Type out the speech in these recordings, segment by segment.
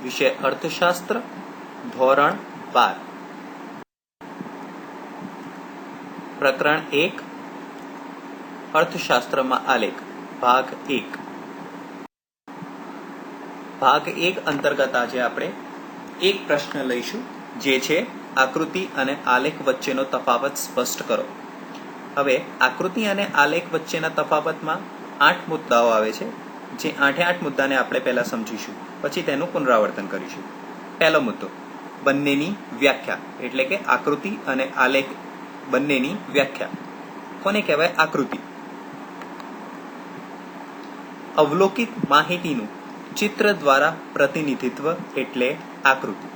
વિષય અર્થશાસ્ત્ર, ધોરણ 12, પ્રકરણ 1, અર્થશાસ્ત્રમાં આલેખ, ભાગ 1. ભાગ 1 અંતર્ગત આજે આપણે એક પ્રશ્ન લઈશું, જે છે આકૃતિ અને આલેખ વચ્ચેનો તફાવત સ્પષ્ટ કરો. હવે આકૃતિ અને આલેખ વચ્ચેના તફાવતમાં 8 મુદ્દાઓ આવે છે, જે 8 મુદ્દાને આપણે પહેલા સમજીશું, પછી તેનું પુનરાવર્તન કરીશું. પહેલો મુદ્દો, બંનેની વ્યાખ્યા, એટલે કે આકૃતિ અને આલેખ બંનેની વ્યાખ્યા. કોને કહેવાય આકૃતિ? અવલોકિત માહિતીનું ચિત્ર દ્વારા પ્રતિનિધિત્વ એટલે આકૃતિ.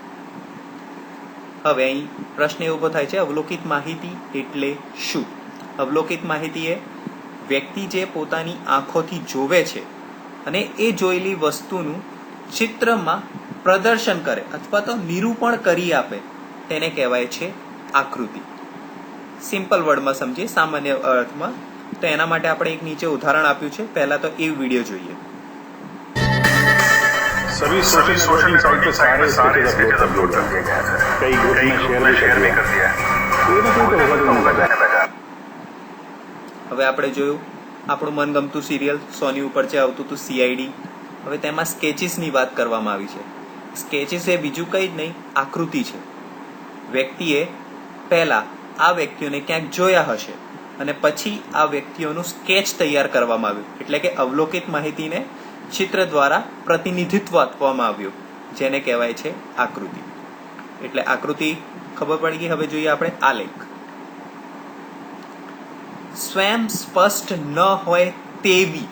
હવે અહીં પ્રશ્ન એવો થાય છે, અવલોકિત માહિતી એટલે શું? અવલોકિત માહિતી એ વ્યક્તિ જે પોતાની આંખોથી જોવે છે અને એ જોયેલી વસ્તુનું ચિત્રમાં પ્રદર્શન કરે અથવા તો નિરૂપણ કરી આપે, તેને કહેવાય છે આકૃતિ. સિમ્પલ વર્ડમાં સમજીએ, સામાન્ય અર્થમાં. તો એના માટે આપણે એક નીચે ઉદાહરણ આપ્યું છે. પહેલા તો એ વિડીયો જોઈએ. सभी सोशल नेटवर्किंग साइट पे सारे स्टेटस अपलोड कर दिए गए हैं. कई ग्रुप में शेयर भी कर दिया है. હવે આપણે જોયું આપણું મનગમતું સિરિયલ સોની ઉપર જે આવતું હતું CID. હવે તેમાં સ્કેચીસની વાત કરવામાં આવી છે. સ્કેચીસ એ બીજું કંઈ જ નહીં, આકૃતિ છે. વ્યક્તિએ પહેલા આ વ્યક્તિઓને ક્યાંક જોયા હશે અને પછી આ વ્યક્તિઓનું સ્કેચ તૈયાર કરવામાં આવ્યું, એટલે કે અવલોકિત માહિતીને ચિત્ર દ્વારા પ્રતિનિધિત્વ આપવામાં આવ્યું, જેને કહેવાય છે આકૃતિ. એટલે આકૃતિ ખબર પડી ગઈ. હવે જોઈએ આપણે આલેખ. સ્વયં સ્પષ્ટ ન હોય તેવી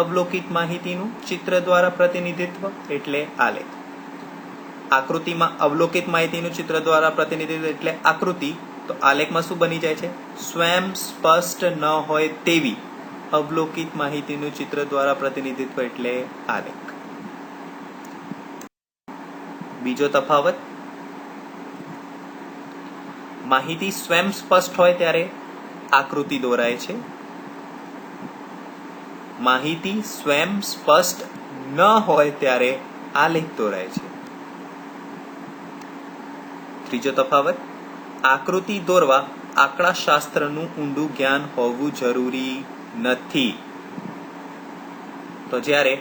અવલોકિત માહિતીનું ચિત્ર દ્વારા પ્રતિનિધિત્વ એટલે આલેખ. આકૃતિમાં અવલોકિત માહિતીનું ચિત્ર દ્વારા પ્રતિનિધિત્વ એટલે આકૃતિ, તો આલેખમાં શું બની જાય છે? સ્વયં સ્પષ્ટ ન હોય તેવી અવલોકિત માહિતીનું ચિત્ર દ્વારા પ્રતિનિધિત્વ એટલે આલેખ. બીજો તફાવત, માહિતી સ્વયં સ્પષ્ટ હોય ત્યારે આકૃતિ દોરાય છે. માહિતી સ્વયં સ્પષ્ટ ન હોય ત્યારે આલેખ દોરાય છે. ત્રીજો તફાવત, આકૃતિ દોરવા આંકડાશાસ્ત્રનું ઊંડું જ્ઞાન હોવું જરૂરી નથી. તો જ્યારે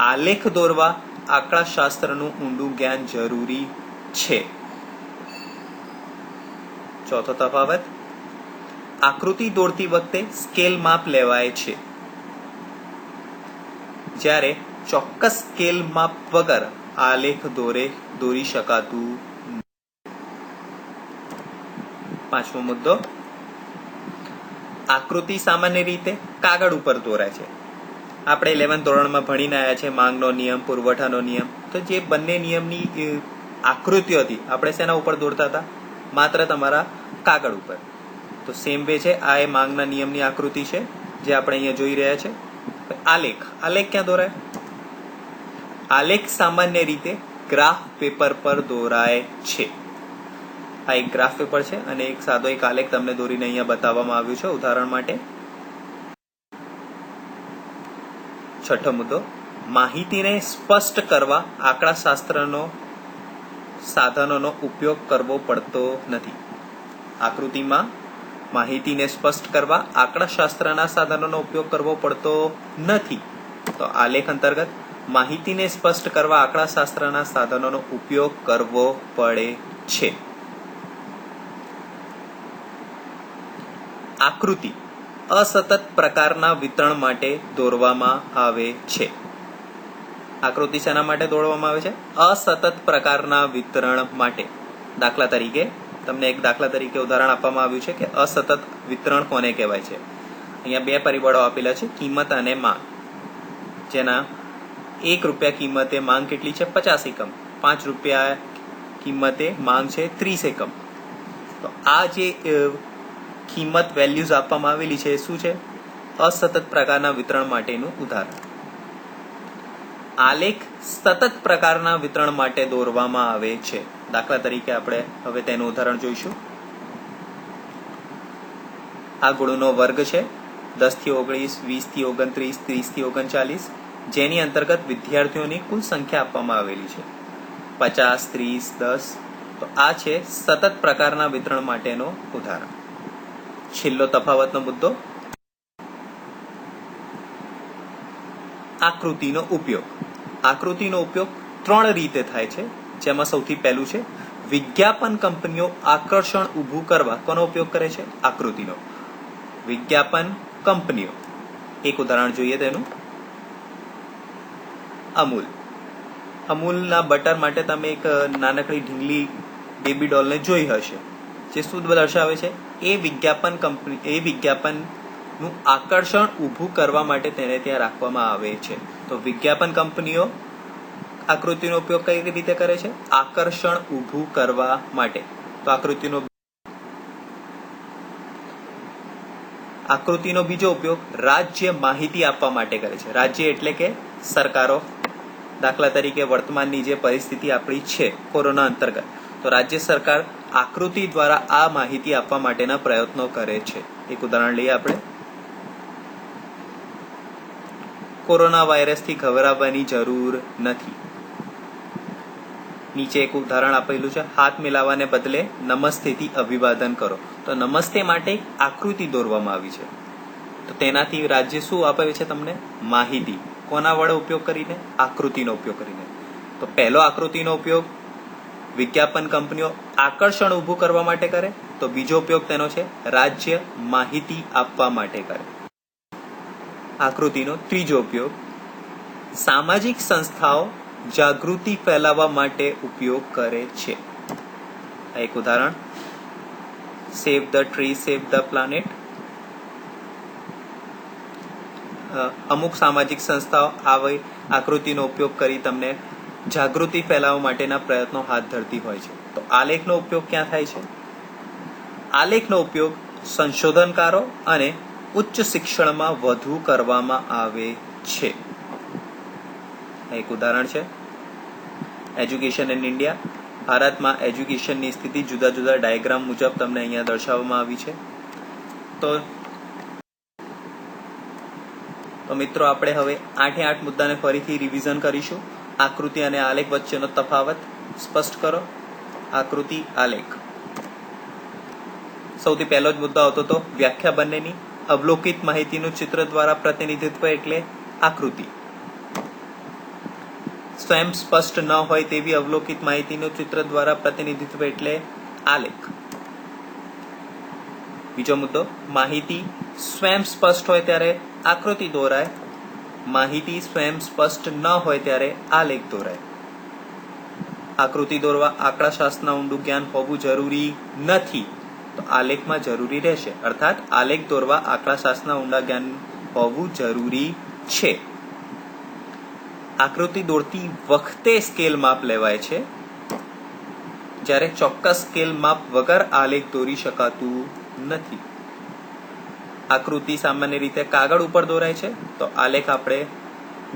આલેખ દોરવા આંકડાશાસ્ત્રનું ઊંડું જ્ઞાન જરૂરી છે. ચોથો તફાવત, આકૃતિ દોરતી વખતે સ્કેલ માપ લેવાય છે, જ્યારે ચોક્કસ સ્કેલ માપ વગર આલેખ દોરી શકાતું. પાંચમો મુદ્દો, આકૃતિ સામાન્ય રીતે કાગળ ઉપર દોરાય છે. આપણે 11th ધોરણમાં ભણીને આવ્યા છે માંગનો નિયમ, પુરવઠાનો નિયમ. તો જે બંને નિયમની આકૃતિઓ હતી, આપણે શેના ઉપર દોરતા હતા? માત્ર તમારા કાગળ ઉપર. તો સેમ વે છે, આ એ માંગના નિયમની આકૃતિ છે, જે આપણે અહીંયા જોઈ રહ્યા છે. આલેખ ક્યાં દોરાય? આલેખ સામાન્ય રીતે ગ્રાફ પેપર પર દોરાય છે. આ એક ગ્રાફ પેપર છે અને એક સાદો એક આલેખ તમને દોરીને અહીંયા બતાવવામાં આવ્યું છે ઉદાહરણ માટે. છઠ્ઠો મુદ્દો, માહિતીને સ્પષ્ટ કરવા આંકડાશાસ્ત્રનો સાધનોનો ઉપયોગ કરવો પડતો નથી. આકૃતિમાં માહિતીને સ્પષ્ટ કરવા આંકડાશાસ્ત્રના સાધનોનો ઉપયોગ કરવો પડતો નથી. તો આલેખ અંતર્ગત માહિતીને સ્પષ્ટ કરવા આંકડાશાસ્ત્રના સાધનોનો ઉપયોગ કરવો પડે છે. આકૃતિ અસતત પ્રકારના વિતરણ માટે દોરવામાં આવે છે. આકૃતિ શેના માટે દોરવામાં આવે છે? અસતત પ્રકારના વિતરણ માટે. દાખલા તરીકે તમને એક દાખલા તરીકે ઉદાહરણ આપવામાં આવ્યું છે કે અસતત વિતરણ કોને કહેવાય છે. અહીંયા 2 પરિબળો આપેલા છે, કિંમત અને માંગ. જેના 1 રૂપિયા કિંમતે માંગ કેટલી છે? 50 એકમ. 5 રૂપિયા કિંમતે માંગ છે 30 એકમ. તો આ જે કિંમત વેલ્યુઝ આપવામાં આવેલી છે એ શું છે? અસતત પ્રકારના વિતરણ માટેનું ઉદાહરણ. આલેખ સતત પ્રકારના વિતરણ માટે દોરવામાં આવે છે. દાખલા તરીકે આપણે હવે તેનું ઉદાહરણ જોઈશું. આ ગુણનો વર્ગ છે, 10 થી 19, 20 થી 29, 30 થી 39, જેની અંતર્ગત વિદ્યાર્થીઓની કુલ સંખ્યા આપવામાં આવેલી છે. 50, 30, 10. તો આ છે સતત પ્રકારના વિતરણ માટેનો ઉદાહરણ. છેલ્લો તફાવતનો મુદ્દો, આકૃતિનો ઉપયોગ. આકૃતિનો ઉપયોગ 3 રીતે થાય છે, જેમાં સૌથી પહેલું છે વિજ્ઞાપન કંપનીઓ આકર્ષણ ઊભું કરવા કોનો ઉપયોગ કરે છે? આકૃતિનો. વિજ્ઞાપન કંપનીઓ. એક ઉદાહરણ જોઈએ તેનું. અમૂલ. અમૂલના બટર માટે તમે એક નાનકડી ઢીંગલી બેબી ડોલને જોઈ હશે, જે શું દર્શાવે છે? એ વિજ્ઞાપનનું આકર્ષણ ઊભું કરવા માટે તેને ત્યાં રાખવામાં આવે છે. તો વિજ્ઞાપન કંપનીઓ આકૃતિનો ઉપયોગ કઈ રીતે કરે છે? આકર્ષણ ઊભું કરવા માટે. તો આકૃતિનો બીજો ઉપયોગ રાજ્ય માહિતી આપવા માટે કરે છે. રાજ્ય એટલે કે સરકારો. દાખલા તરીકે વર્તમાનની જે પરિસ્થિતિ આપણી છે કોરોના અંતર્ગત, તો રાજ્ય સરકાર આકૃતિ દ્વારા આ માહિતી આપવા માટેના પ્રયત્નો કરે છે. એક ઉદાહરણ લઈએ આપણે. કોરોના વાયરસથી ગભરાવાની જરૂર નથી. નીચે એક ઉદાહરણ આપેલું છે, હાથ મિલાવવાને બદલે નમસ્તેથી અભિવાદન કરો. તો નમસ્તે માટે એક આકૃતિ દોરવામાં આવી છે. તો તેનાથી રાજ્ય શું આપે છે તમને? માહિતી. કોના વડે ઉપયોગ કરીને? આકૃતિનો ઉપયોગ કરીને. તો પહેલો આકૃતિનો ઉપયોગ વિજ્ઞાપન કંપનીઓ આકર્ષણ ઊભું કરવા માટે કરે. તો બીજો ઉપયોગ તેનો છે રાજ્ય માહિતી આપવા માટે કરે. આકૃતિનો ત્રીજો ઉપયોગ સામાજિક સંસ્થાઓ જાગૃતિ ફેલાવવા માટે ઉપયોગ કરે છે. એક ઉદાહરણ, સેવ the tree, save the planet. અમુક સામાજિક સંસ્થાઓ આવી આકૃતિનો ઉપયોગ કરી તમને જાગૃતિ ફેલાવવા માટેના પ્રયત્નો હાથ ધરતી હોય છે. તો આલેખનો ઉપયોગ ક્યાં થાય છે? આલેખનો ઉપયોગ સંશોધનકારો અને ઉચ્ચ શિક્ષણમાં વધુ કરવામાં આવે છે. એક ઉદાહરણ છે એજ્યુકેશન ઇન ઇન્ડિયા. ભારતમાં એજ્યુકેશનની સ્થિતિ જુદા જુદા ડાયાગ્રામ મુજબ તમને અહીંયા દર્શાવવામાં આવી છે. તો મિત્રો આપણે હવે 8 મુદ્દાને ફરીથી રિવિઝન કરીશું. આકૃતિ અને આલેખ વચ્ચેનો તફાવત સ્પષ્ટ કરો. આકૃતિ, આલેખ. સૌથી પહેલો જ મુદ્દો આવતો તો વ્યાખ્યા બંનેની. અવલોકિત માહિતીનું ચિત્ર દ્વારા પ્રતિનિધિત્વ એટલે આકૃતિ. સ્વયં સ્પષ્ટ ન હોય તેવી અવલોકિત માહિતીનું ચિત્ર દ્વારા પ્રતિનિધિત્વ એટલે આલેખ. બીજો મુદ્દો, માહિતી સ્વયં સ્પષ્ટ હોય ત્યારે આકૃતિ દોરાય, માહિતી સ્વયં સ્પષ્ટ ન હોય ત્યારે આલેખ દોરાય. આકૃતિ દોરવા આંકડાશાસ્ત્રના ઊંડું જ્ઞાન હોવું જરૂરી નથી, તો આલેખમાં જરૂરી રહેશે. અર્થાત આલેખ દોરવા આંકડાશાસ્ત્રના ઊંડા જ્ઞાન હોવું જરૂરી છે. આકૃતિ દોરતી વખતે સ્કેલ માપ લેવાય છે, જ્યારે ચોક્કસ સ્કેલ માપ વગર આલેખ દોરી શકાતું નથી. આકૃતિ સામાન્ય રીતે કાગળ ઉપર દોરાય છે, તો આલેખ આપણે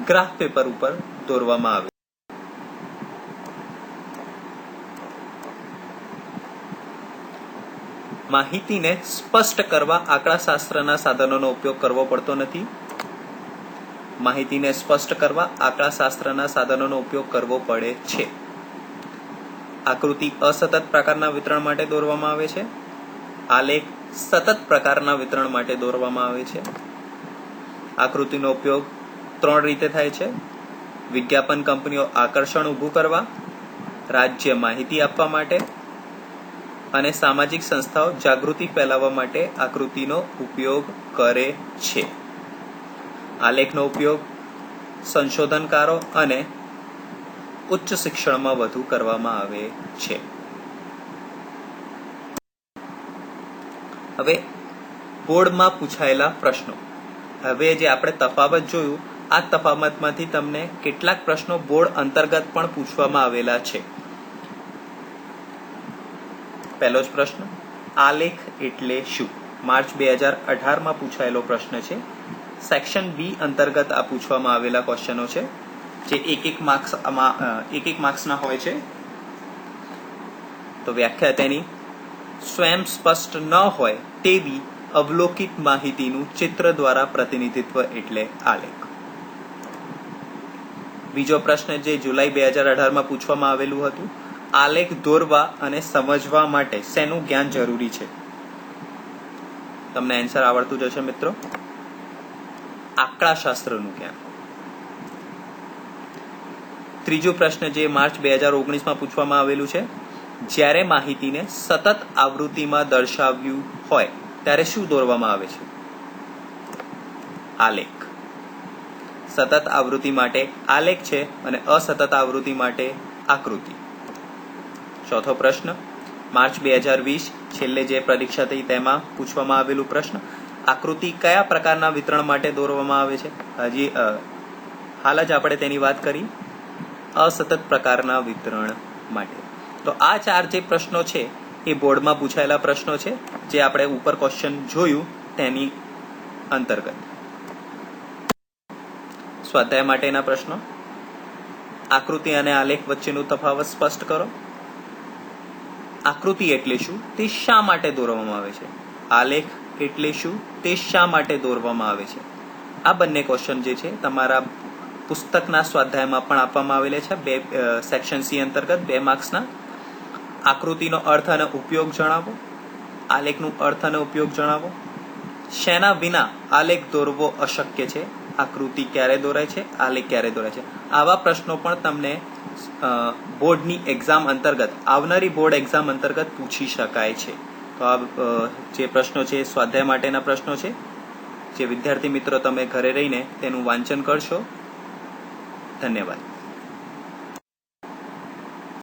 ગ્રાફ પેપર ઉપર દોરવામાં આવે. માહિતીને સ્પષ્ટ કરવા આંકડાશાસ્ત્રના સાધનોનો ઉપયોગ કરવો પડતો નથી. માહિતીને સ્પષ્ટ કરવા આંકડાશાસ્ત્રના સાધનોનો ઉપયોગ કરવો પડે છે. આકૃતિ અસતત પ્રકારના વિતરણ માટે દોરવામાં આવે છે. આલેખ સતત પ્રકારના વિતરણ માટે દોરવામાં આવે છે. આકૃતિનો ઉપયોગ 3 રીતે થાય છે. વિજ્ઞાપન કંપનીઓ આકર્ષણ ઊભું કરવા, રાજ્ય માહિતી આપવા માટે અને સામાજિક સંસ્થાઓ જાગૃતિ ફેલાવવા માટે આકૃતિનો ઉપયોગ કરે છે. આલેખનો ઉપયોગ સંશોધનકારો અને ઉચ્ચ શિક્ષણમાં વધુ કરવામાં આવે છે. હવે બોર્ડમાં પૂછાયેલા પ્રશ્નો. હવે જે આપણે તફાવત જોયું, આ તફાવતમાંથી તમને કેટલાક પ્રશ્નો બોર્ડ અંતર્ગત પણ પૂછવામાં આવેલા છે. પહેલો જ પ્રશ્ન, આલેખ એટલે શું? માર્ચ 2018માં પૂછાયેલો પ્રશ્ન છે. સેક્શન બી અંતર્ગત આ પૂછવામાં આવેલા ક્વેશ્ચનો છે, જે એક માર્ક્સના હોય છે. તો વ્યાખ્યા તેની, સ્વયં સ્પષ્ટ ન હોય તેવી અવલોકિત માહિતીનું ચિત્ર દ્વારા પ્રતિનિધિત્વ એટલે આલેખ. બીજો પ્રશ્ન જે જુલાઈ 2018માં પૂછવામાં આવેલું હતું, આલેખ દોરવા અને સમજવા માટે શેનું જ્ઞાન જરૂરી છે? તમને આન્સર આવડતું જ હશે મિત્રો, આંકડાશાસ્ત્રનું જ્ઞાન. ત્રીજો પ્રશ્ન જે માર્ચ 2019માં પૂછવામાં આવેલું છે, જ્યારે માહિતીને સતત આવૃત્તિમાં દર્શાવ્યું હોય ત્યારે શું દોરવામાં આવે છે? આલેખ. સતત આવૃત્તિ માટે આલેખ છે અને અસતત આવૃત્તિ માટે આકૃતિ. ચોથો પ્રશ્ન માર્ચ 2020 છેલ્લે જે પરીક્ષા થઈ તેમાં પૂછવામાં આવેલું પ્રશ્ન, આકૃતિ કયા પ્રકારના વિતરણ માટે દોરવામાં આવે છે? હજી હાલ જ આપણે તેની વાત કરી, અસતત પ્રકારના વિતરણ માટે. તો આ 4 જે પ્રશ્નો છે એ બોર્ડમાં પૂછાયેલા પ્રશ્નો છે, જે આપણે ઉપર ક્વેશ્ચન જોયું તેની અંતર્ગત. સ્વાધ્યાય માટેના પ્રશ્નો, આકૃતિ અને આલેખ વચ્ચેનું તફાવત સ્પષ્ટ કરો. આકૃતિ એટલે શું, તે શા માટે દોરવામાં આવે છે? આલેખ એટલે શું, તે શા માટે દોરવામાં આવે છે? આ બંને ક્વેશ્ચન જે છે તમારા પુસ્તકના સ્વાધ્યાયમાં પણ આપવામાં આવેલા છે, સેક્શન સી અંતર્ગત 2 માર્ક્સના. આકૃતિનો અર્થ અને ઉપયોગ જણાવો, આલેખનું અર્થ અને ઉપયોગ જણાવો, શેના વિના આલેખ દોરવો અશક્ય છે, આકૃતિ ક્યારે દોરાય છે, આલેખ ક્યારે દોરાય છે. આવા પ્રશ્નો પણ તમને બોર્ડની એક્ઝામ અંતર્ગત, આવનારી બોર્ડ એક્ઝામ અંતર્ગત પૂછી શકાય છે. તો આ જે પ્રશ્નો છે સ્વાધ્યાય માટેના પ્રશ્નો છે, જે વિદ્યાર્થી મિત્રો તમે ઘરે રહીને તેનું વાંચન કરશો. ધન્યવાદ.